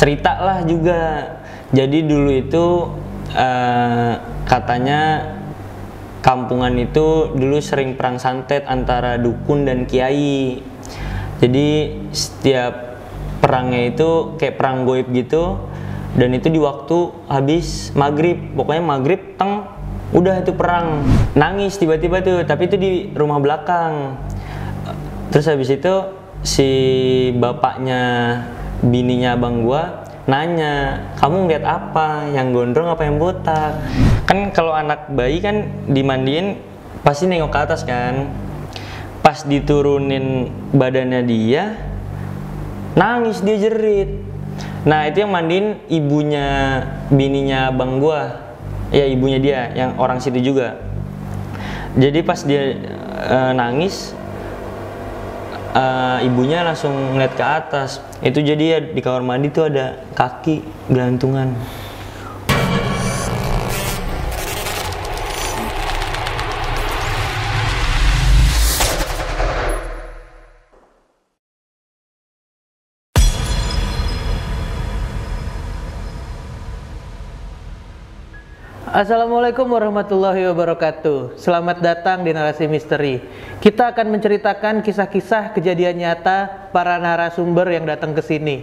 cerita lah juga. Jadi dulu itu katanya kampungan itu dulu sering perang santet antara dukun dan kiai. Jadi setiap perangnya itu kayak perang goib gitu, dan itu di waktu habis maghrib, pokoknya maghrib udah itu perang. Nangis tiba-tiba tuh, tapi itu di rumah belakang. Terus habis itu si bapaknya bininya abang gua nanya, kamu ngeliat apa, yang gondrong apa yang botak? Kan kalau anak bayi kan dimandiin pasti nengok ke atas kan. Pas diturunin badannya dia, nangis, dia jerit. Nah itu yang mandiin ibunya bininya abang gua, ya ibunya dia yang orang situ juga. Jadi pas dia nangis, ibunya langsung ngeliat ke atas. Itu jadi ya di kamar mandi tuh ada kaki gelantungan. Assalamualaikum warahmatullahi wabarakatuh. Selamat datang di Narasi Misteri. Kita akan menceritakan kisah-kisah kejadian nyata para narasumber yang datang ke sini.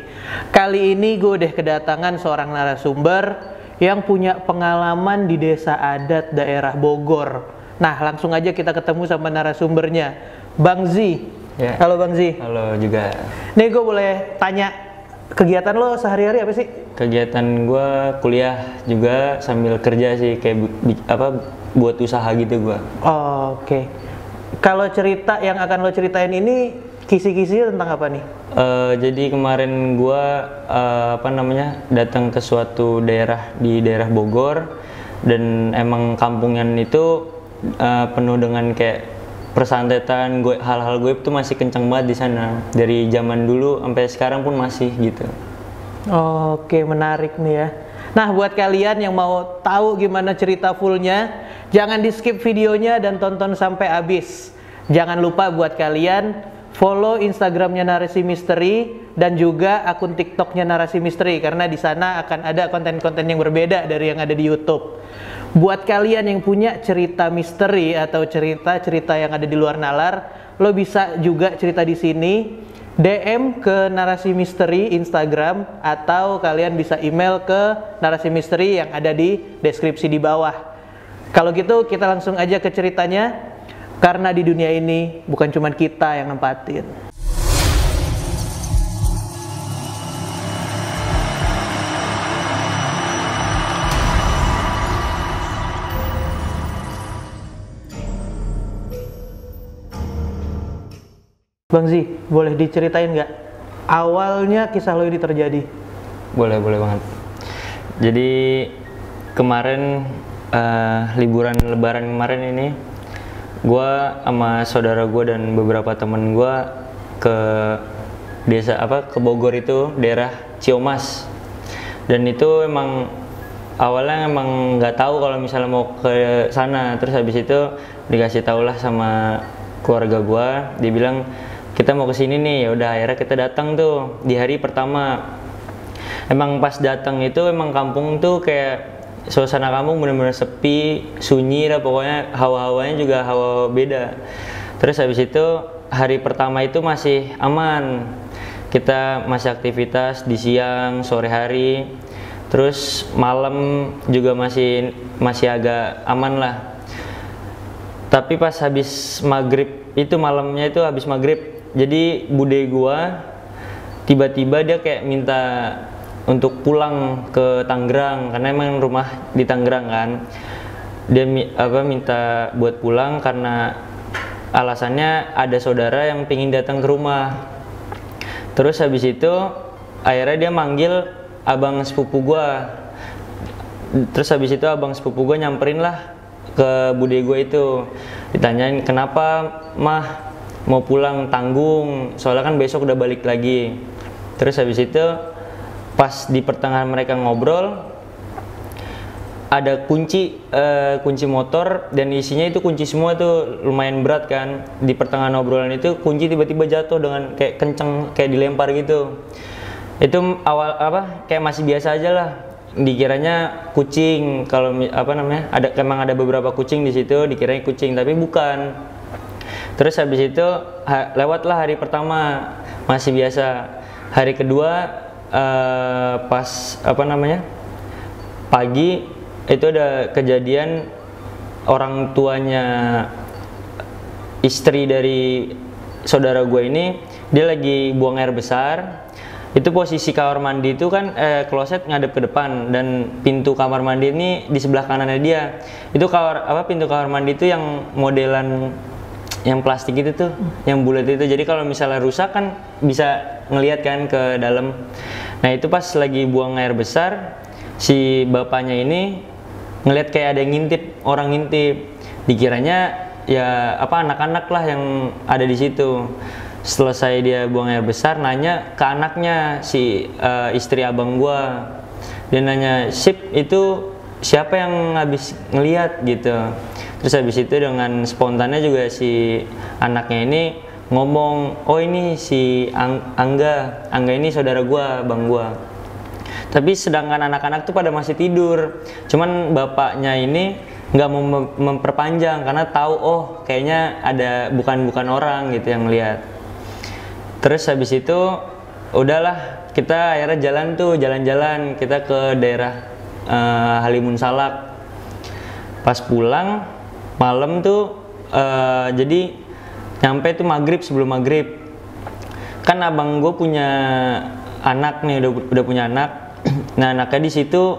Kali ini gue udah kedatangan seorang narasumber yang punya pengalaman di desa adat daerah Bogor. Nah, langsung aja kita ketemu sama narasumbernya, Bang Zi. Ya. Halo Bang Zi. Halo juga. Nih gue boleh tanya, kegiatan lo sehari-hari apa sih? Kegiatan gue kuliah juga sambil kerja sih, kayak buat usaha gitu gue. Oh, oke. Kalau cerita yang akan lo ceritain ini kisi-kisinya tentang apa nih? Jadi kemarin gue datang ke suatu daerah di daerah Bogor, dan emang kampungan itu penuh dengan kayak persantetan, hal-hal goib tuh masih kenceng banget di sana. Dari zaman dulu sampai sekarang pun masih gitu. Oke, menarik nih ya. Nah, buat kalian yang mau tahu gimana cerita fullnya, jangan di skip videonya dan tonton sampai habis. Jangan lupa buat kalian follow Instagramnya Narasi Misteri dan juga akun TikToknya Narasi Misteri, karena di sana akan ada konten-konten yang berbeda dari yang ada di YouTube. Buat kalian yang punya cerita misteri atau cerita-cerita yang ada di luar nalar, lo bisa juga cerita di sini. DM ke Narasi Misteri Instagram, atau kalian bisa email ke Narasi Misteri yang ada di deskripsi di bawah. Kalau gitu kita langsung aja ke ceritanya, karena di dunia ini bukan cuma kita yang nempatin. Bang Zi, boleh diceritain nggak awalnya kisah lo ini terjadi? Boleh banget. Jadi kemarin liburan Lebaran kemarin ini, gue sama saudara gue dan beberapa temen gue ke desa ke Bogor itu, daerah Ciamas. Dan itu awalnya nggak tahu kalau misalnya mau ke sana. Terus habis itu dikasih tau lah sama keluarga gue, dia bilang kita mau kesini nih. Ya udah, akhirnya kita datang tuh di hari pertama. Emang pas datang itu kampung tuh kayak suasana kampung bener-bener sepi, sunyi lah pokoknya, hawa-hawanya juga hawa beda. Terus habis itu hari pertama itu masih aman, kita masih aktivitas di siang, sore hari. Terus malam juga masih agak aman lah. Tapi pas habis maghrib itu, malamnya itu habis maghrib, jadi bude gua tiba-tiba dia kayak minta untuk pulang ke Tangerang, karena emang rumah di Tangerang kan. Dia minta buat pulang karena alasannya ada saudara yang pengen datang ke rumah. Terus habis itu akhirnya dia manggil abang sepupu gua. Terus habis itu abang sepupu gua nyamperin lah ke bude gue itu, ditanyain kenapa mah mau pulang, tanggung soalnya kan besok udah balik lagi. Terus habis itu pas di pertengahan mereka ngobrol, ada kunci motor dan isinya itu kunci semua tuh, lumayan berat kan. Di pertengahan obrolan itu kunci tiba-tiba jatuh dengan kayak kenceng, kayak dilempar gitu. Itu awal apa kayak masih biasa aja lah, dikiranya kucing. Kalau apa namanya, emang ada beberapa kucing di situ, dikiranya kucing tapi bukan. Terus habis itu lewatlah hari pertama masih biasa. Hari kedua pas apa namanya pagi itu ada kejadian, orang tuanya istri dari saudara gue ini dia lagi buang air besar. Itu posisi kamar mandi itu kan kloset ngadep ke depan dan pintu kamar mandi ini di sebelah kanannya dia. Itu pintu kamar mandi itu yang modelan yang plastik itu tuh, yang bulat itu. Jadi kalau misalnya rusak kan bisa ngelihat kan ke dalam. Nah, itu pas lagi buang air besar, si bapaknya ini ngelihat kayak ada yang ngintip, orang ngintip. Dikiranya ya apa anak-anak lah yang ada di situ. Selesai dia buang air besar, nanya ke anaknya, si istri abang gua. Dia nanya, "Sip, itu siapa yang habis ngeliat?" gitu. Terus habis itu dengan spontannya juga si anaknya ini ngomong, "Oh, ini si Angga ini saudara gua, bang gua." Tapi sedangkan anak-anak tuh pada masih tidur. Cuman bapaknya ini nggak mau memperpanjang karena tahu, oh kayaknya ada bukan orang gitu yang lihat. Terus habis itu udahlah, kita akhirnya jalan-jalan kita ke daerah Halimun Salak. Pas pulang malam tuh jadi nyampe tuh sebelum maghrib. Kan abang gue punya anak nih, udah punya anak. Nah, anaknya di situ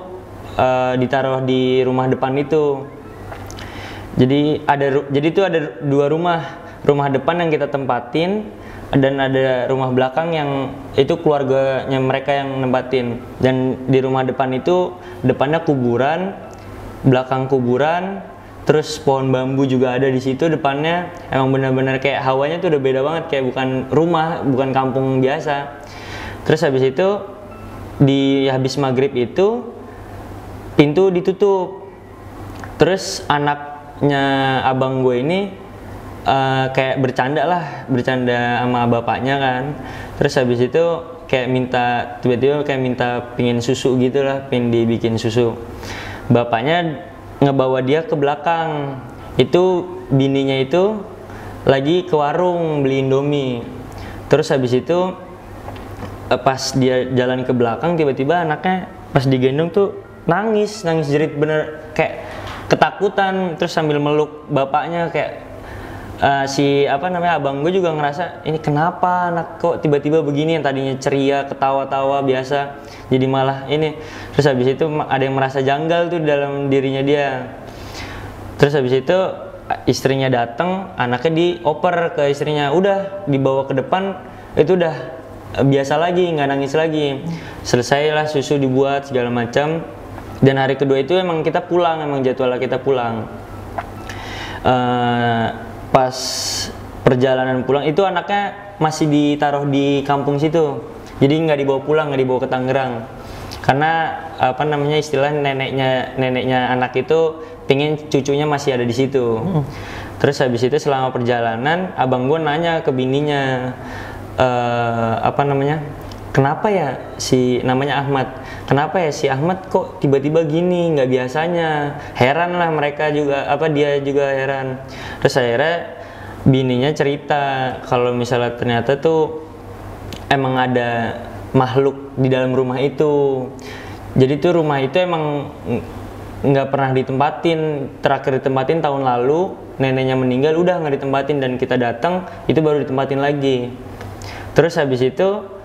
ditaruh di rumah depan itu. Jadi itu ada dua rumah depan yang kita tempatin, dan ada rumah belakang yang itu keluarganya mereka yang nempatin. Dan di rumah depan itu depannya kuburan, belakang kuburan, terus pohon bambu juga ada di situ depannya. Emang benar-benar kayak hawanya tuh udah beda banget, kayak bukan rumah, bukan kampung biasa. Terus habis itu habis maghrib itu pintu ditutup. Terus anaknya abang gue ini kayak bercanda sama bapaknya kan. Terus habis itu kayak tiba-tiba minta pingin susu gitu lah, pingin dibikin susu. Bapaknya ngebawa dia ke belakang. Itu bininya itu lagi ke warung beli Indomie. Terus habis itu pas dia jalan ke belakang, tiba-tiba anaknya pas digendong tuh nangis jerit bener, kayak ketakutan. Terus sambil meluk bapaknya kayak abang gue juga ngerasa, ini kenapa anak kok tiba-tiba begini, yang tadinya ceria ketawa-tawa biasa jadi malah ini. Terus habis itu ada yang merasa janggal tuh dalam dirinya dia. Terus habis itu istrinya datang, anaknya dioper ke istrinya, udah dibawa ke depan, itu udah biasa lagi, nggak nangis lagi. Selesailah susu dibuat segala macam. Dan hari kedua itu emang kita pulang, emang jadwalnya kita pulang. Pas perjalanan pulang itu anaknya masih ditaruh di kampung situ, jadi nggak dibawa pulang, nggak dibawa ke Tangerang, karena istilah neneknya anak itu pingin cucunya masih ada di situ. Terus habis itu selama perjalanan abang gue nanya ke bininya, kenapa ya namanya Ahmad, kenapa ya si Ahmad kok tiba-tiba gini, nggak biasanya. Heran lah mereka juga, dia juga heran. Terus akhirnya bininya cerita kalau misalnya ternyata tuh emang ada makhluk di dalam rumah itu. Jadi tuh rumah itu emang nggak pernah ditempatin, terakhir ditempatin tahun lalu, neneknya meninggal udah nggak ditempatin, dan kita datang itu baru ditempatin lagi. Terus habis itu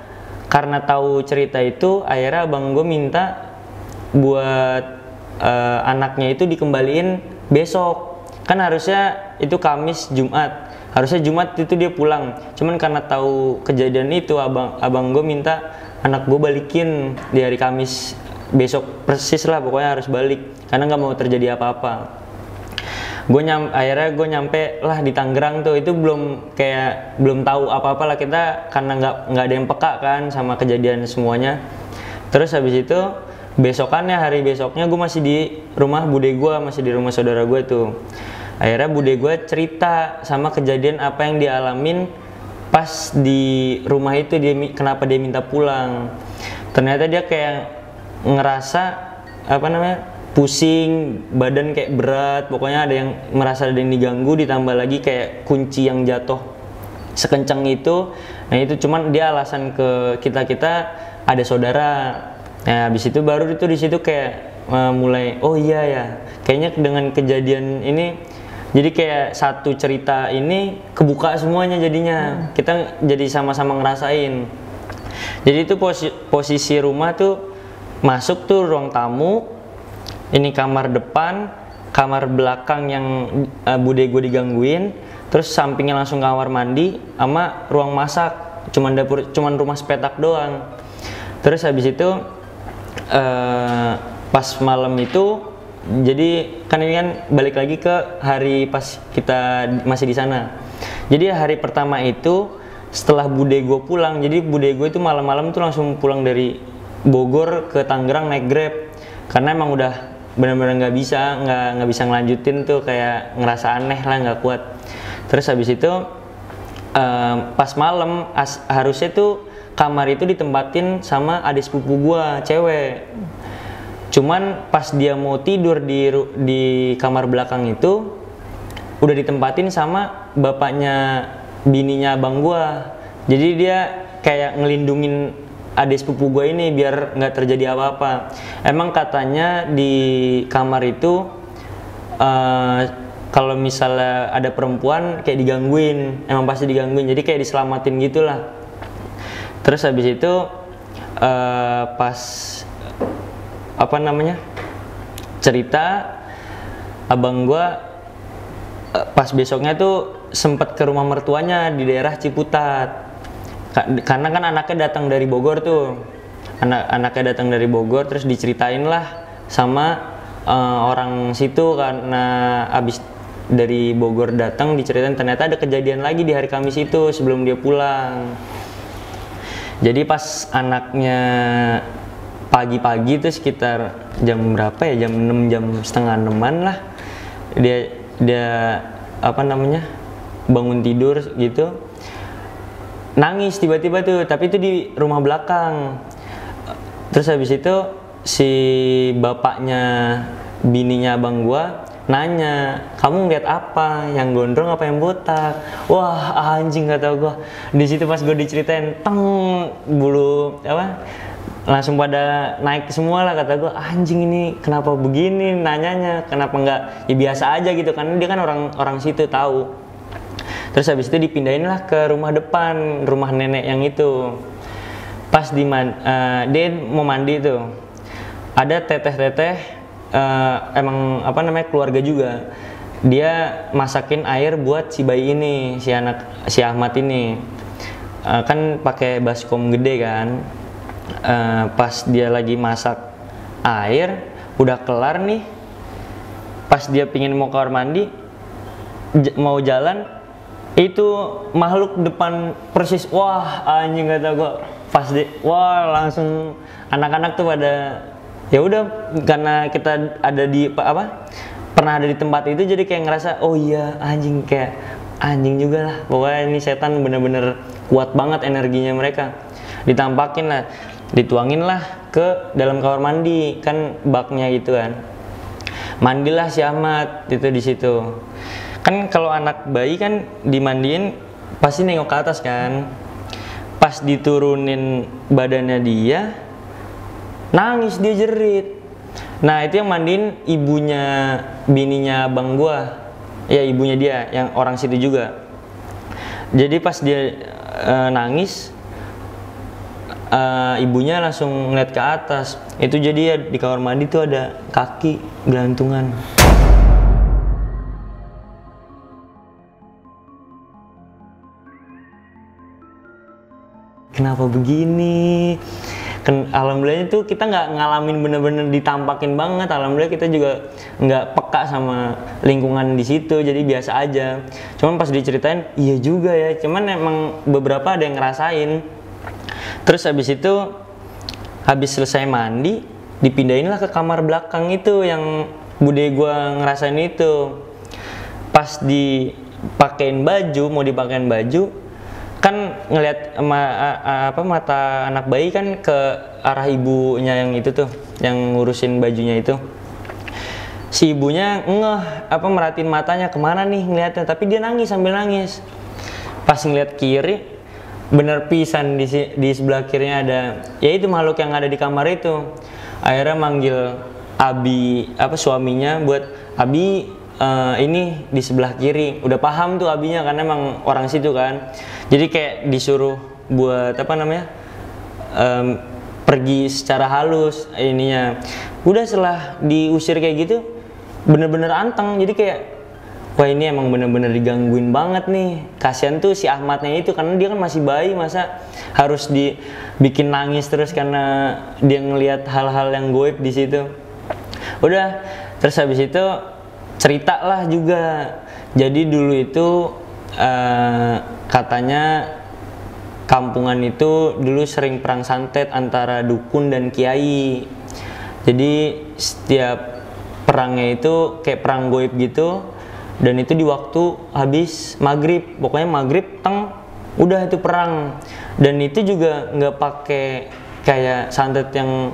karena tahu cerita itu, akhirnya abang gue minta buat anaknya itu dikembaliin besok. Kan harusnya itu Kamis Jumat, harusnya Jumat itu dia pulang. Cuman karena tahu kejadian itu, abang gue minta anak gue balikin di hari Kamis besok persis lah, pokoknya harus balik karena nggak mau terjadi apa-apa. Akhirnya gue nyampe lah di Tangerang tuh, itu belum tahu apa-apa lah kita, karena nggak ada yang peka kan sama kejadian semuanya. Terus habis itu hari besoknya gue masih di rumah bude gue, masih di rumah saudara gue tuh. Akhirnya bude gue cerita sama kejadian apa yang dialamin pas di rumah itu kenapa dia minta pulang. Ternyata dia kayak ngerasa apa namanya, pusing, badan kayak berat, pokoknya ada yang merasa ada yang diganggu, ditambah lagi kayak kunci yang jatuh sekencang itu. Nah itu cuman dia alasan ke kita ada saudara. Nah habis itu baru itu di situ kayak mulai oh iya ya, kayaknya dengan kejadian ini jadi kayak satu cerita ini kebuka semuanya jadinya. Kita jadi sama-sama ngerasain. Jadi itu posisi rumah tuh masuk tuh ruang tamu, ini kamar depan, kamar belakang yang bude gue digangguin, terus sampingnya langsung kamar mandi sama ruang masak, cuman dapur, cuman rumah sepetak doang. Terus habis itu pas malam itu, jadi kan ini kan balik lagi ke hari pas kita masih di sana. Jadi hari pertama itu setelah bude gue pulang, jadi bude gue itu malam-malam tuh langsung pulang dari Bogor ke Tangerang naik Grab, karena emang udah benar-benar nggak bisa ngelanjutin tuh, kayak ngerasa aneh lah, nggak kuat. Terus habis itu pas malam harusnya tuh kamar itu ditempatin sama adik sepupu gua cewek. Cuman pas dia mau tidur di kamar belakang itu udah ditempatin sama bapaknya bininya abang gua. Jadi dia kayak ngelindungin adik sepupu gue ini biar nggak terjadi apa-apa. Emang katanya di kamar itu kalau misalnya ada perempuan kayak digangguin, emang pasti digangguin, jadi kayak diselamatin gitulah. Terus habis itu pas apa namanya, cerita abang gue pas besoknya tuh sempet ke rumah mertuanya di daerah Ciputat. Karena kan anaknya datang dari Bogor tuh, anaknya datang dari Bogor, terus diceritain lah sama orang situ, karena abis dari Bogor datang diceritain ternyata ada kejadian lagi di hari Kamis itu sebelum dia pulang. Jadi pas anaknya pagi-pagi tuh sekitar jam berapa ya, jam 6, jam setengah 6-an lah, dia apa namanya, bangun tidur gitu, nangis tiba-tiba tuh, tapi itu di rumah belakang. Terus habis itu si bapaknya bininya abang gua nanya, kamu ngeliat apa, yang gondrong apa yang botak? Wah anjing, kata gua. Di situ pas gua diceritain, teng, bulu apa langsung pada naik semua lah, kata gua. Anjing, ini kenapa begini nanyanya, kenapa nggak ya biasa aja gitu, karena dia kan orang situ tahu. Terus habis itu dipindahin lah ke rumah depan, rumah nenek yang itu. Pas dia mau mandi tuh, ada teteh-teteh emang apa namanya, keluarga juga. Dia masakin air buat si bayi ini, si Ahmad ini. Kan pakai baskom gede kan. Pas dia lagi masak air, udah kelar nih. Pas dia pingin mau kamar mandi, mau jalan, itu makhluk depan persis. Wah anjing, kata gua. Pas wah langsung anak-anak tuh pada ya udah, karena kita ada di pernah ada di tempat itu, jadi kayak ngerasa oh iya anjing, kayak anjing juga lah. Pokoknya ini setan bener-bener kuat banget energinya mereka. Ditampakin lah, dituangin lah ke dalam kamar mandi, kan baknya gitu kan. Mandilah si Ahmad itu di situ. Kan kalau anak bayi kan dimandiin pasti nengok ke atas kan. Pas diturunin badannya dia, nangis, dia jerit. Nah itu yang mandiin ibunya bininya abang gua, ya ibunya dia yang orang situ juga. Jadi pas dia nangis, ibunya langsung ngeliat ke atas. Itu jadi ya di kamar mandi tuh ada kaki gelantungan. Kenapa begini? Alhamdulillah itu kita nggak ngalamin bener-bener ditampakin banget. Alhamdulillah kita juga nggak peka sama lingkungan di situ, jadi biasa aja. Cuman pas diceritain, iya juga ya. Cuman emang beberapa ada yang ngerasain. Terus habis itu, habis selesai mandi, dipindahinlah ke kamar belakang itu yang bude gua ngerasain itu. Pas dipakein baju, mau dipakein baju, kan ngelihat apa mata anak bayi kan ke arah ibunya yang itu tuh, yang ngurusin bajunya itu. Si ibunya apa merhatiin matanya kemana nih ngeliatnya, tapi dia nangis sambil nangis. Pas ngeliat kiri, bener pisan di sebelah kirinya ada, ya itu makhluk yang ada di kamar itu. Akhirnya manggil Abi, apa suaminya, buat Abi, ini di sebelah kiri. Udah paham tuh Abinya karena emang orang situ kan. Jadi kayak disuruh buat apa namanya, pergi secara halus ininya. Udah setelah diusir kayak gitu, bener-bener anteng. Jadi kayak, wah ini emang bener-bener digangguin banget nih. Kasian tuh si Ahmadnya itu, karena dia kan masih bayi, masa harus dibikin nangis terus karena dia ngelihat hal-hal yang goib di situ. Udah, terus habis itu cerita lah juga. Jadi dulu itu katanya kampungan itu dulu sering perang santet antara dukun dan kiai. Jadi setiap perangnya itu kayak perang goib gitu, dan itu di waktu habis maghrib, pokoknya maghrib udah itu perang. Dan itu juga nggak pakai kayak santet yang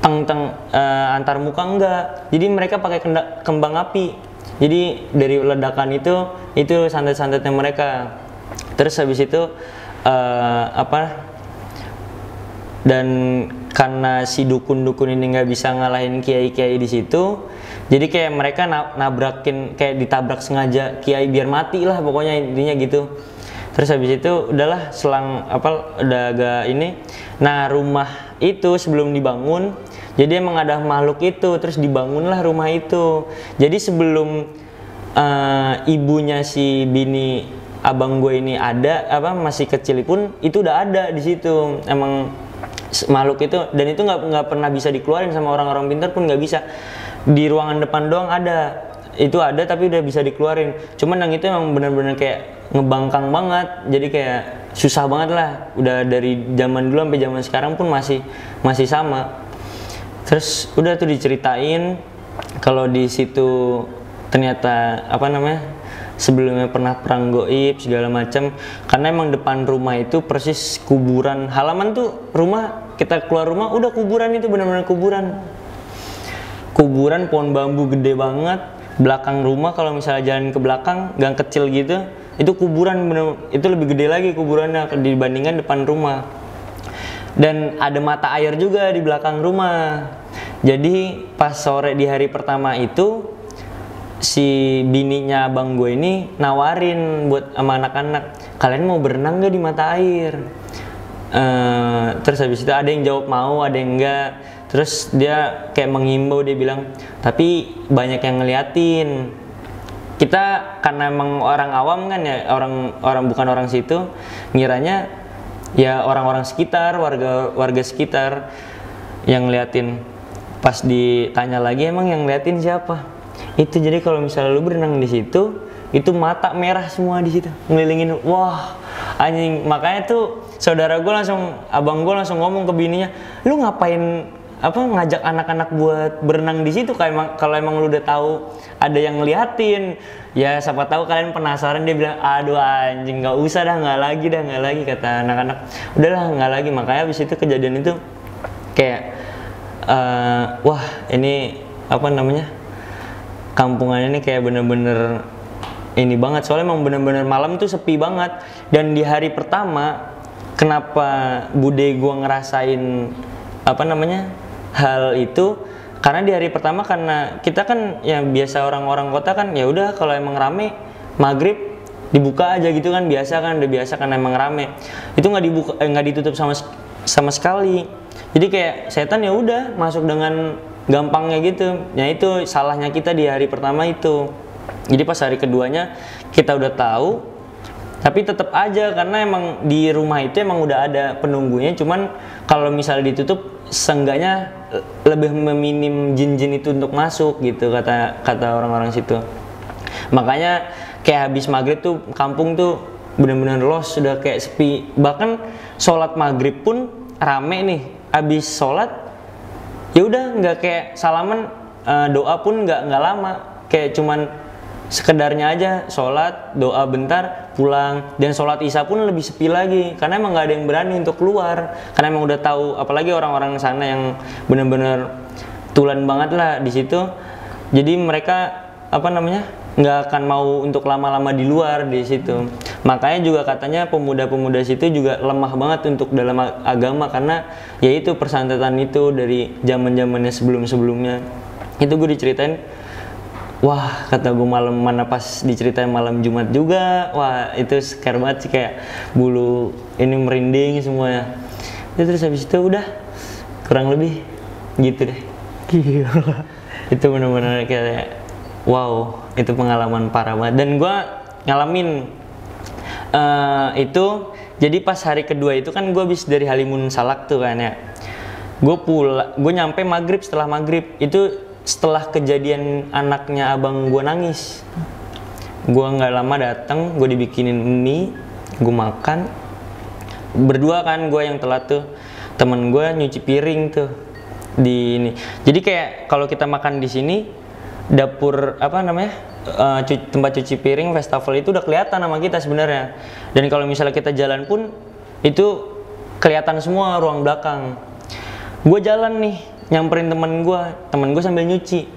antar muka, enggak. Jadi mereka pakai kembang api. Jadi dari ledakan itu santet-santetnya mereka. Terus habis itu dan karena si dukun-dukun ini nggak bisa ngalahin kiai-kiai di situ, jadi kayak mereka nabrakin, kayak ditabrak sengaja kiai biar mati lah, pokoknya intinya gitu. Terus habis itu udahlah, selang udah agak ini. Nah, rumah itu sebelum dibangun, jadi emang ada makhluk itu, terus dibangunlah rumah itu. Jadi sebelum ibunya si bini abang gue ini ada, masih kecil pun itu udah ada di situ emang makhluk itu. Dan itu nggak pernah bisa dikeluarin sama orang-orang pintar pun, nggak bisa. Di ruangan depan doang ada, itu ada tapi udah bisa dikeluarin. Cuman yang itu emang bener-bener kayak ngebangkang banget, jadi kayak susah banget lah. Udah dari zaman dulu sampai zaman sekarang pun masih sama. Terus udah tuh diceritain kalau di situ ternyata sebelumnya pernah perang goib segala macam, karena emang depan rumah itu persis kuburan. Halaman tuh rumah, kita keluar rumah udah kuburan, itu benar-benar kuburan pohon bambu gede banget. Belakang rumah kalau misalnya jalan ke belakang gang kecil gitu, itu kuburan, bener, itu lebih gede lagi kuburannya dibandingkan depan rumah. Dan ada mata air juga di belakang rumah. Jadi pas sore di hari pertama itu, si bininya abang gue ini nawarin buat sama anak-anak, kalian mau berenang gak di mata air? Terus habis itu ada yang jawab mau, ada yang enggak. Terus dia kayak mengimbau, dia bilang, tapi banyak yang ngeliatin. Kita karena emang orang awam kan ya, orang bukan orang situ, ngiranya ya orang-orang sekitar, warga sekitar yang ngeliatin. Pas ditanya lagi, emang yang ngeliatin siapa? Itu jadi kalau misalnya lu berenang di situ, itu mata merah semua di situ ngelilingin. Wah anjing, makanya tuh abang gue langsung ngomong ke bininya, lu ngapain ngajak anak-anak buat berenang di situ? Kayak kalau emang lu udah tahu ada yang ngeliatin, ya siapa tahu kalian penasaran. Dia bilang, aduh anjing, nggak usah dah, nggak lagi kata anak-anak. Udahlah nggak lagi. Makanya abis itu kejadian itu kayak wah ini kampungan ini kayak bener-bener ini banget. Soalnya emang bener-bener malam tuh sepi banget. Dan di hari pertama, kenapa bude gua ngerasain hal itu, karena di hari pertama, karena kita kan yang biasa orang-orang kota kan, ya udah kalau emang rame maghrib dibuka aja gitu kan, udah biasa kan emang rame. Itu nggak ditutup sama sekali. Jadi kayak setan ya udah masuk dengan gampangnya gitu. Ya itu salahnya kita di hari pertama itu. Jadi pas hari keduanya kita udah tahu, tapi tetap aja karena emang di rumah itu emang udah ada penunggunya. Cuman kalau misalnya ditutup, seenggaknya lebih meminim jin-jin itu untuk masuk gitu, kata orang-orang situ. Makanya kayak habis maghrib tuh kampung tuh bener-bener los, sudah kayak sepi. Bahkan sholat maghrib pun rame nih. Habis sholat ya udah nggak kayak salaman, doa pun nggak lama, kayak cuman sekedarnya aja sholat, doa bentar, pulang. Dan sholat isya pun lebih sepi lagi karena emang nggak ada yang berani untuk keluar, karena emang udah tahu, apalagi orang-orang sana yang bener-bener tulen banget lah di situ. Jadi mereka nggak akan mau untuk lama-lama di luar di situ. Makanya juga katanya pemuda-pemuda situ juga lemah banget untuk dalam agama, karena yaitu persantetan itu dari zaman-zamannya sebelum-sebelumnya. Itu gue diceritain, wah kata gue malam mana pas diceritain malam Jumat juga, wah itu scare banget sih, kayak bulu ini merinding semuanya. Terus habis itu udah kurang lebih gitu deh. Gila. Itu benar-benar kayak wow, itu pengalaman parah banget. Dan gue ngalamin itu, jadi pas hari kedua itu kan gue habis dari Halimun Salak tuh kan ya. Gue nyampe maghrib, setelah maghrib itu setelah kejadian anaknya abang gue nangis. Gue nggak lama datang, gue dibikinin mie, gue makan. Berdua kan gue yang telat tuh, temen gue nyuci piring tuh di ini. Jadi kayak kalau kita makan di sini, dapur tempat cuci piring Westafel itu udah kelihatan sama kita sebenarnya. Dan kalau misalnya kita jalan pun itu kelihatan semua ruang belakang. Gue jalan nih nyamperin temen gue sambil nyuci.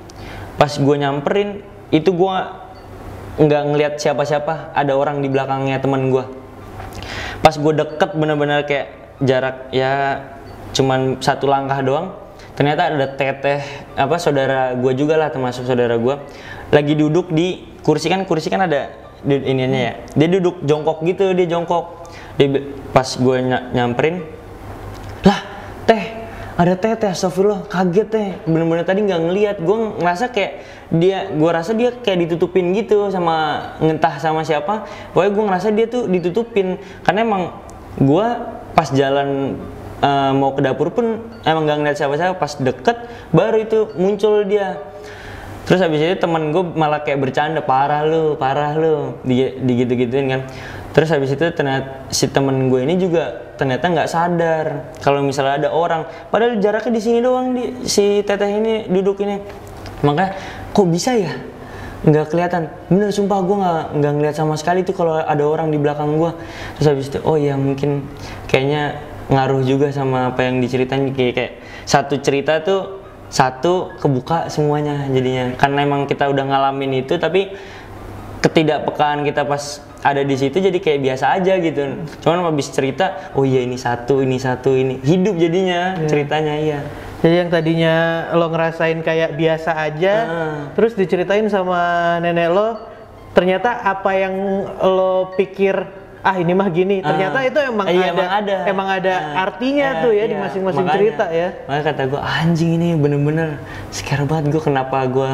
Pas gue nyamperin itu gue nggak ngelihat siapa-siapa, ada orang di belakangnya temen gue. Pas gue deket bener-bener kayak jarak ya cuman 1 langkah doang, ternyata ada teteh saudara gue juga lah, termasuk saudara gue lagi duduk di kursi kan ada iniannya ya, dia duduk jongkok gitu, pas gue nyamperin, lah teh ada teteh, astagfirullah, kaget teh, bener-bener tadi nggak ngelihat. Gue ngerasa kayak gue rasa dia kayak ditutupin gitu sama ngentah sama siapa, pokoknya gue ngerasa dia tuh ditutupin, karena emang gue pas jalan mau ke dapur pun emang gak ngeliat siapa-siapa. Pas deket baru itu muncul dia. Terus habis itu teman gue malah kayak bercanda, parah lu digitu-gituin kan. Terus habis itu ternyata si temen gue ini juga ternyata nggak sadar kalau misalnya ada orang, padahal jaraknya di sini doang, si teteh ini duduk ini. Makanya kok bisa ya nggak kelihatan, bener sumpah gue nggak ngeliat sama sekali tuh kalau ada orang di belakang gue. Terus habis itu oh ya mungkin kayaknya ngaruh juga sama apa yang diceritain, kayak satu cerita tuh satu kebuka semuanya jadinya, karena emang kita udah ngalamin itu, tapi ketidakpekaan kita pas ada di situ jadi kayak biasa aja gitu. Cuman habis cerita, oh iya ini satu ini hidup jadinya ceritanya. Iya. Jadi yang tadinya lo ngerasain kayak biasa aja, terus diceritain sama nenek lo, ternyata apa yang lo pikir ini mah gini, ternyata itu emang ada artinya tuh ya di masing-masing cerita ya. Makanya kata gue, anjing ini bener-bener scare banget gue. Kenapa gue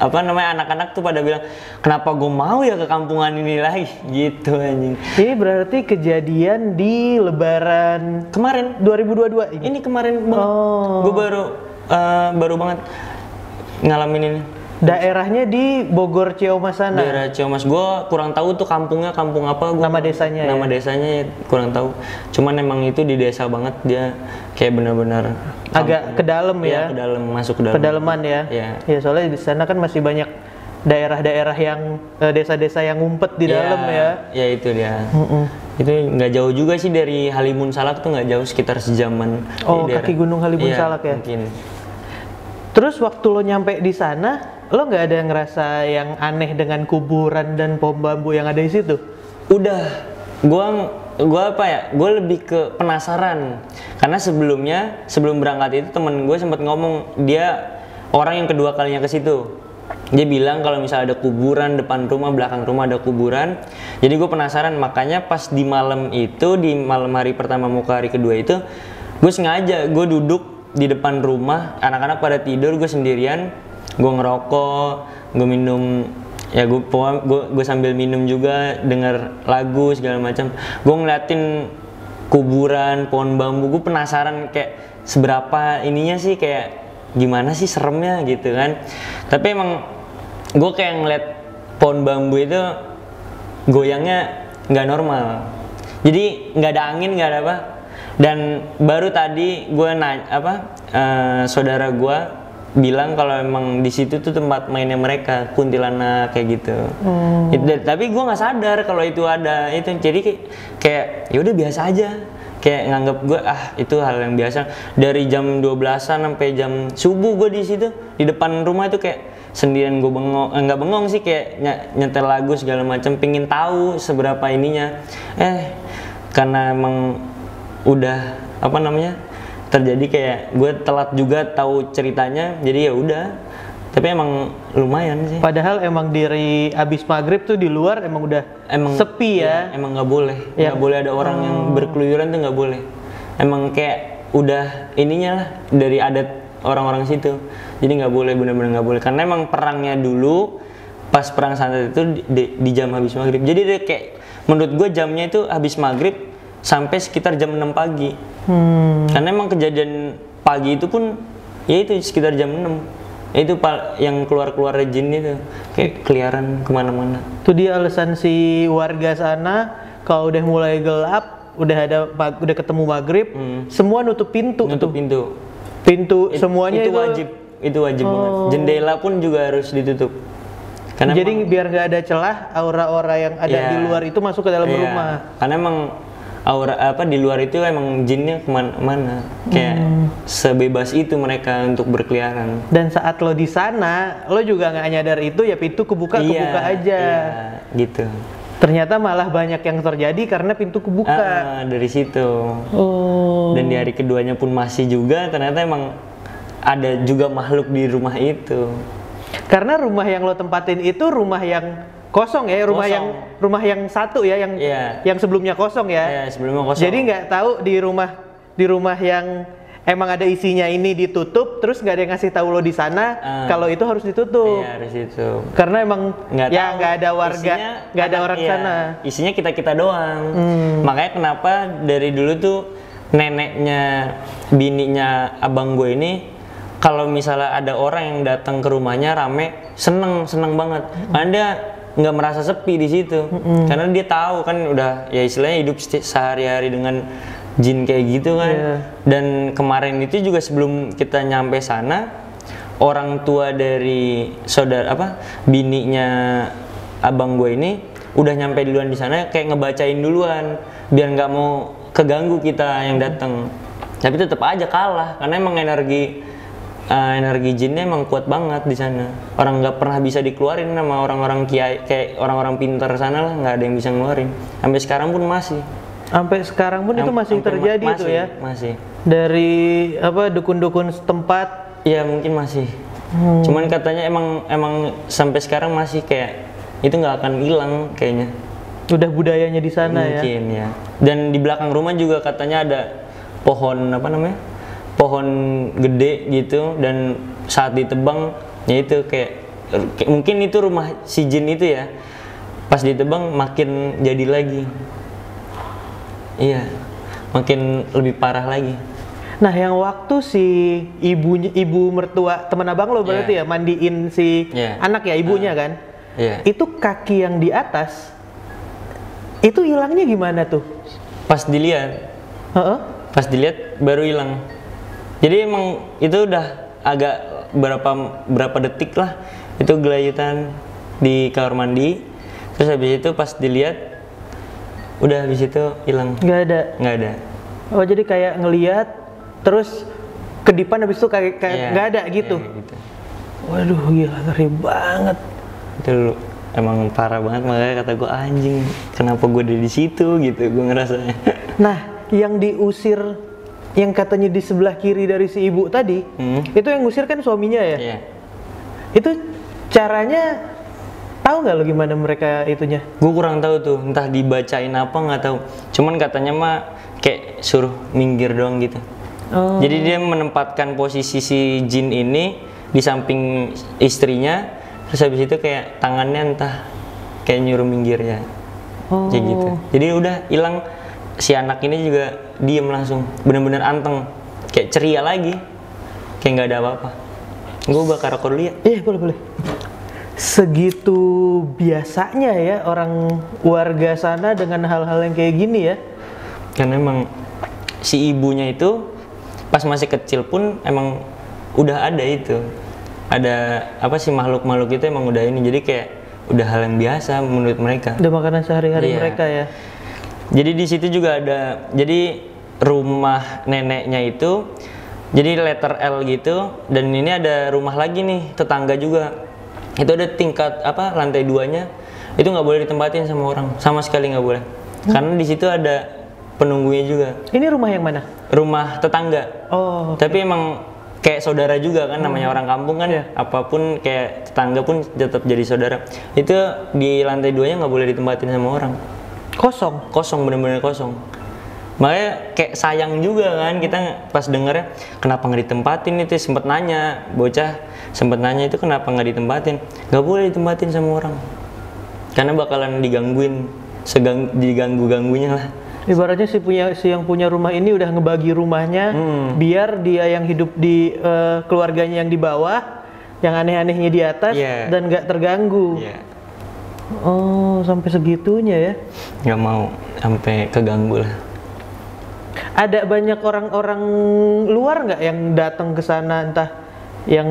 anak-anak tuh pada bilang kenapa gue mau ya ke kampungan ini lagi gitu anjing. Ini berarti kejadian di Lebaran kemarin 2022 ini. Ini kemarin banget. Gue baru banget ngalamin ini. Daerahnya di Bogor Ciamas sana. Daerah Ciamas, gue kurang tahu tuh kampungnya kampung apa. Nama desanya. Nama desanya kurang tahu. Cuman emang itu di desa banget, dia kayak benar-benar agak ke dalam ya. Ke dalam, masuk ke dalam. Pedalaman ya. Ya soalnya di sana kan masih banyak daerah-daerah yang desa-desa yang ngumpet di dalam ya. Ya itu dia. Itu nggak jauh juga sih dari Halimun Salak tuh, nggak jauh, sekitar sejaman. Oh kaki gunung Halimun Salak ya. Mungkin. Terus waktu lo nyampe di sana, lo nggak ada ngerasa yang aneh dengan kuburan dan pohon bambu yang ada di situ? Udah, gue lebih ke penasaran, karena sebelum berangkat itu temen gue sempat ngomong, dia orang yang kedua kalinya ke situ. Dia bilang kalau misalnya ada kuburan depan rumah, belakang rumah ada kuburan. Jadi gue penasaran, makanya pas di malam itu, di malam hari pertama mau ke hari kedua itu, gue sengaja gue duduk di depan rumah, anak-anak pada tidur, gue sendirian, gue ngerokok, gue minum, ya gue sambil minum juga, denger lagu segala macam. Gue ngeliatin kuburan, pohon bambu, gue penasaran kayak seberapa ininya sih, kayak gimana sih seremnya gitu kan. Tapi emang gue kayak ngeliat pohon bambu itu goyangnya nggak normal, jadi nggak ada angin, nggak ada apa. Dan baru tadi gue saudara gue bilang kalau emang di situ tuh tempat mainnya mereka, kuntilanak kayak gitu. Tapi gue nggak sadar kalau itu ada itu, jadi kayak ya udah biasa aja, kayak nganggap gue itu hal yang biasa. Dari jam 12-an sampai jam subuh gue di situ di depan rumah itu kayak sendirian, gue bengong, nggak bengong sih, kayak nyetel lagu segala macam, pingin tahu seberapa ininya. Karena emang udah apa namanya terjadi, kayak gue telat juga tahu ceritanya, jadi ya udah. Tapi emang lumayan sih. Padahal emang dari abis maghrib tuh di luar emang udah sepi ya. Emang nggak boleh, nggak boleh ada orang yang berkeluyuran tuh, nggak boleh. Emang kayak udah ininya lah dari adat orang-orang situ, jadi nggak boleh, bener-bener nggak boleh. Karena emang perangnya dulu pas perang santet itu di jam habis maghrib. Jadi dia kayak menurut gue jamnya itu habis maghrib sampai sekitar jam 6 pagi. Karena emang kejadian pagi itu pun ya itu sekitar jam 6. Itu yang keluar jin itu kayak keliaran kemana-mana. Itu dia alasan si warga sana kalau udah mulai gelap, udah ketemu maghrib, semua nutup pintu. Pintu semuanya itu wajib banget. Jendela pun juga harus ditutup. Karena jadi biar nggak ada celah aura-aura yang ada di luar itu masuk ke dalam rumah. Karena emang aura di luar itu emang jinnya kemana-mana, kayak sebebas itu mereka untuk berkeliaran. Dan saat lo di sana, lo juga nggak nyadar itu, ya pintu kebuka aja. Iya, gitu. Ternyata malah banyak yang terjadi karena pintu kebuka. Dari situ. Dan di hari keduanya pun masih juga, ternyata emang ada juga makhluk di rumah itu. Karena rumah yang lo tempatin itu rumah yang kosong ya, rumah yang satu ya, yang sebelumnya kosong ya. Sebelumnya kosong. Jadi nggak tahu di rumah yang emang ada isinya ini ditutup, terus nggak ada yang ngasih tahu lo di sana kalau itu harus ditutup. Iya, harus ditutup. Karena emang nggak ada warga, nggak ada orang sana. Isinya kita doang. Makanya kenapa dari dulu tuh neneknya bininya abang gue ini, kalau misalnya ada orang yang datang ke rumahnya rame, seneng banget. Karena dia nggak merasa sepi di situ. Karena dia tahu kan udah ya istilahnya hidup sehari-hari dengan jin kayak gitu kan. Dan kemarin itu juga sebelum kita nyampe sana, orang tua dari bininya abang gue ini udah nyampe duluan di sana, kayak ngebacain duluan biar nggak mau keganggu kita yang datang. Tapi tetap aja kalah karena emang energi jinnya emang kuat banget di sana. Orang nggak pernah bisa dikeluarin sama orang-orang kiai, kayak orang-orang pintar sana lah, nggak ada yang bisa ngeluarin. Sampai sekarang pun masih. Sampai sekarang pun itu masih terjadi itu ya? Masih. Dari dukun-dukun setempat? Iya mungkin masih. Cuman katanya emang sampai sekarang masih kayak itu nggak akan hilang kayaknya. Udah budayanya di sana ya? Mungkin ya. Dan di belakang rumah juga katanya ada pohon pohon gede gitu, dan saat ditebang ya itu kayak mungkin itu rumah si jin itu ya, pas ditebang makin jadi lagi. Iya, makin lebih parah lagi. Nah, yang waktu si ibu mertua teman abang lo berarti ya mandiin si anak ya, ibunya kan? Itu kaki yang di atas itu hilangnya gimana tuh? Pas dilihat baru hilang. Jadi emang itu udah agak berapa detik lah itu gelayutan di kamar mandi. Terus habis itu pas dilihat udah habis itu hilang. Nggak ada. Oh, jadi kayak ngelihat terus kedipan, habis itu kayak nggak ada gitu. Gitu. Waduh, gila, ngeri banget. Itu emang parah banget, makanya kata gue anjing, kenapa gue ada di situ gitu, gue ngerasanya. Nah, yang diusir, yang katanya di sebelah kiri dari si ibu tadi, itu yang ngusir kan suaminya ya? Iya. Itu caranya tahu nggak lo gimana mereka itunya? Gue kurang tahu tuh, entah dibacain apa nggak tahu. Cuman katanya mah kayak suruh minggir doang gitu. Jadi dia menempatkan posisi si jin ini di samping istrinya, terus habis itu kayak tangannya entah kayak nyuruh minggir ya. Kayak gitu. Jadi udah hilang. Si anak ini juga diem langsung, bener-bener anteng, kayak ceria lagi, kayak nggak ada apa-apa. Gue bakar rokok dulu ya? Iya, boleh. Segitu biasanya ya orang warga sana dengan hal-hal yang kayak gini ya? Karena emang si ibunya itu pas masih kecil pun emang udah ada itu. ada apa sih makhluk-makhluk itu emang udah ini, jadi kayak udah hal yang biasa menurut mereka. Udah makanan sehari-hari Iya. mereka ya. Jadi di situ juga ada, jadi rumah neneknya itu jadi letter L gitu, dan ini ada rumah lagi nih tetangga juga. Itu ada tingkat apa lantai 2-nya itu nggak boleh ditempatin sama orang, sama sekali nggak boleh. Karena di situ ada penunggunya juga. Ini rumah yang mana? Rumah tetangga. Oh, Tapi emang kayak saudara juga kan, namanya orang kampung kan, Iya. apapun kayak tetangga pun tetap jadi saudara. Itu di lantai 2-nya nggak boleh ditempatin sama orang. kosong. Bener-bener kosong. Makanya kayak sayang juga kan kita pas dengernya, kenapa nggak ditempatin itu, sempet nanya, bocah sempet nanya itu kenapa nggak ditempatin. Nggak boleh ditempatin sama orang, karena bakalan digangguin, diganggu-ganggunya lah. Ibaratnya si yang punya rumah ini udah ngebagi rumahnya biar dia yang hidup di keluarganya yang di bawah, yang aneh-anehnya di atas Iya. dan nggak terganggu. Iya. Oh, sampai segitunya ya. Nggak mau sampai keganggu lah. Ada banyak orang-orang luar nggak yang datang ke sana, entah yang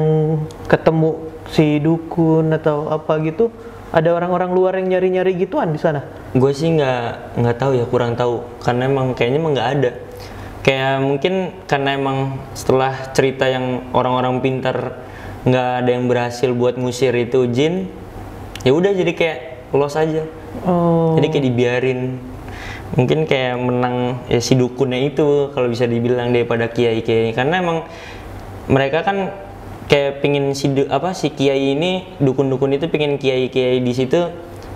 ketemu si dukun atau apa gitu? Ada orang-orang luar yang nyari-nyari gituan di sana? Gue sih nggak tahu ya, kurang tahu, karena emang kayaknya emang nggak ada. Kayak mungkin karena emang setelah cerita yang orang-orang pintar nggak ada yang berhasil buat ngusir itu jin, ya udah jadi kayak los aja. Oh. Jadi kayak dibiarin. Mungkin kayak menang ya si dukunnya itu kalau bisa dibilang daripada kiai-kiai, karena emang mereka kan kayak pingin si kiai ini, dukun-dukun itu pingin kiai-kiai di situ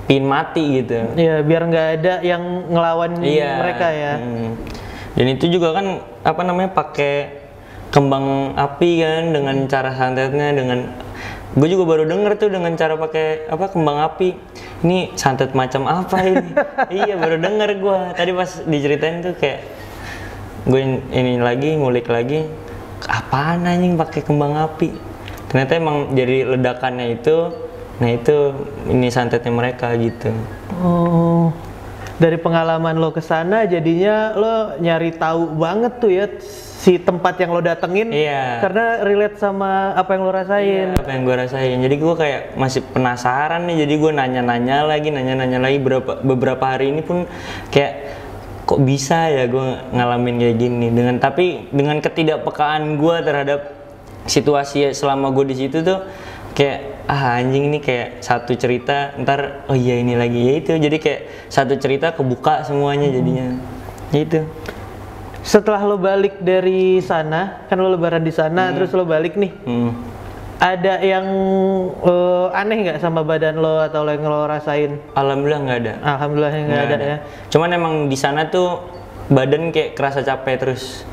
pingin mati gitu. Ya biar nggak ada yang ngelawan Iya. mereka ya. Dan itu juga kan apa namanya pakai kembang api kan, dengan cara santetnya, dengan gue juga baru denger tuh dengan cara pakai apa kembang api. Ini santet macam apa ini? Iya baru denger gue. Tadi pas diceritain tuh kayak gue ini lagi ngulik lagi, apaan anjing pakai kembang api? Ternyata emang jadi ledakannya itu. Nah itu ini santetnya mereka gitu. Oh, dari pengalaman lo ke sana jadinya lo nyari tahu banget tuh ya si tempat yang lo datengin. Iya. Karena relate sama apa yang lo rasain. Apa yang gue rasain. Jadi gue kayak masih penasaran nih. Jadi gue nanya-nanya lagi beberapa hari ini pun kayak kok bisa ya gue ngalamin kayak gini. Tapi dengan ketidakpekaan gue terhadap situasi selama gue di situ tuh kayak anjing ini kayak satu cerita ntar oh iya ini lagi ya itu, jadi kayak satu cerita kebuka semuanya jadinya gitu. Setelah lo balik dari sana, kan lo lebaran di sana, terus lo balik nih, ada yang aneh nggak sama badan lo atau yang lo rasain? Alhamdulillah nggak ada. Alhamdulillah nggak ada ya. Cuman emang di sana tuh badan kayak kerasa capek terus.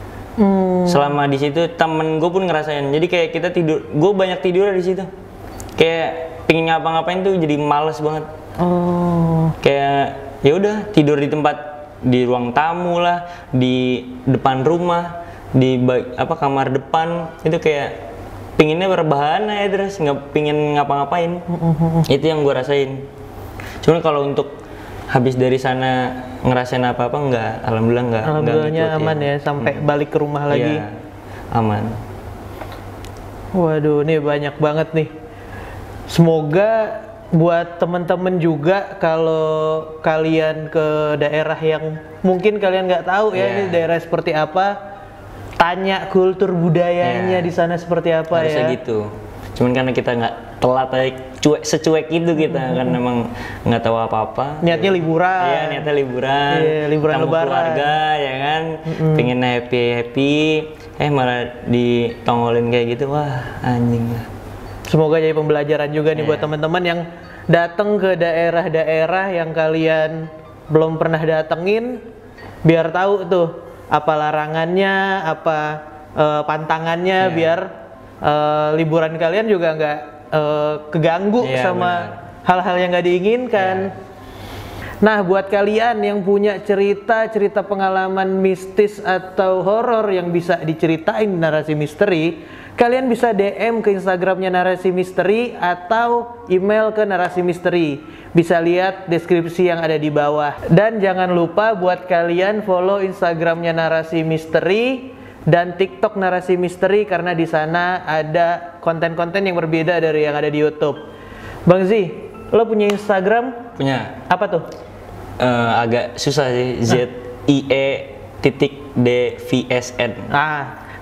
Selama di situ temen gue pun ngerasain. Jadi kayak kita tidur, gue banyak tidur di situ. Kayak pingin ngapa-ngapain tuh jadi males banget. Oh. Kayak ya udah tidur di tempat, di ruang tamu lah, di depan rumah, di kamar depan, itu kayak pinginnya berbahan ya, terus nggak pingin ngapa-ngapain. Itu yang gue rasain. Cuman kalau untuk habis dari sana ngerasain apa-apa enggak, alhamdulillah enggak. Alhamdulillahnya aman ya sampai balik ke rumah lagi. Iya, aman. Waduh, ini banyak banget nih. Semoga buat teman-teman juga kalau kalian ke daerah yang mungkin kalian nggak tahu ya ini daerah seperti apa, tanya kultur budayanya di sana seperti apa. Harusnya ya. gitu. Cuman karena kita nggak telat aja, secuek itu kita kan memang nggak tahu apa-apa. Niatnya liburan. Iya, niatnya liburan. Iya, liburan ketemu lebaran. keluarga ya kan, pengen happy, malah ditongolin kayak gitu, wah anjing lah. Semoga jadi pembelajaran juga nih buat teman-teman yang datang ke daerah-daerah yang kalian belum pernah datengin, biar tahu tuh apa larangannya, apa pantangannya, biar liburan kalian juga nggak keganggu sama hal-hal yang nggak diinginkan. Nah, buat kalian yang punya cerita pengalaman mistis atau horor yang bisa diceritain di Narasi Misteri, kalian bisa DM ke Instagramnya Narasi Misteri atau email ke Narasi Misteri. Bisa lihat deskripsi yang ada di bawah. Dan jangan lupa buat kalian follow Instagramnya Narasi Misteri dan TikTok Narasi Misteri karena di sana ada konten-konten yang berbeda dari yang ada di YouTube. Bang Zi, lo punya Instagram? Punya. Apa tuh? Agak susah sih. ZIE.DVSN.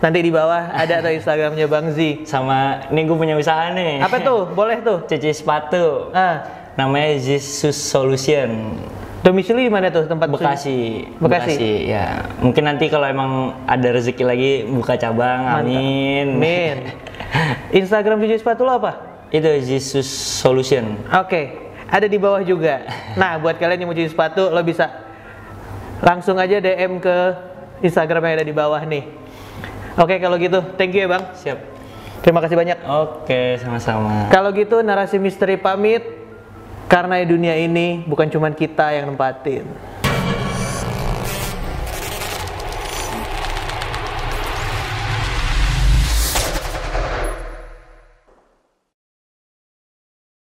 Nanti di bawah ada tuh Instagramnya Bang Zi. Sama, ini gue punya usaha nih. Apa tuh? Boleh tuh? Cuci sepatu. Namanya Jesus Solution. Domisili di mana tuh tempat? Bekasi. Bekasi. Ya. Mungkin nanti kalau emang ada rezeki lagi buka cabang. Mantap. Amin. Instagram cuci sepatu lo apa? Itu Jesus Solution. Oke. Ada di bawah juga. Nah, buat kalian yang mau cuci sepatu, lo bisa langsung aja DM ke Instagram yang ada di bawah nih. Oke, kalau gitu, thank you ya Bang. Siap. Terima kasih banyak. Oke, sama-sama. Kalau gitu, Narasi Misteri pamit. Karena di dunia ini bukan cuma kita yang nempatin.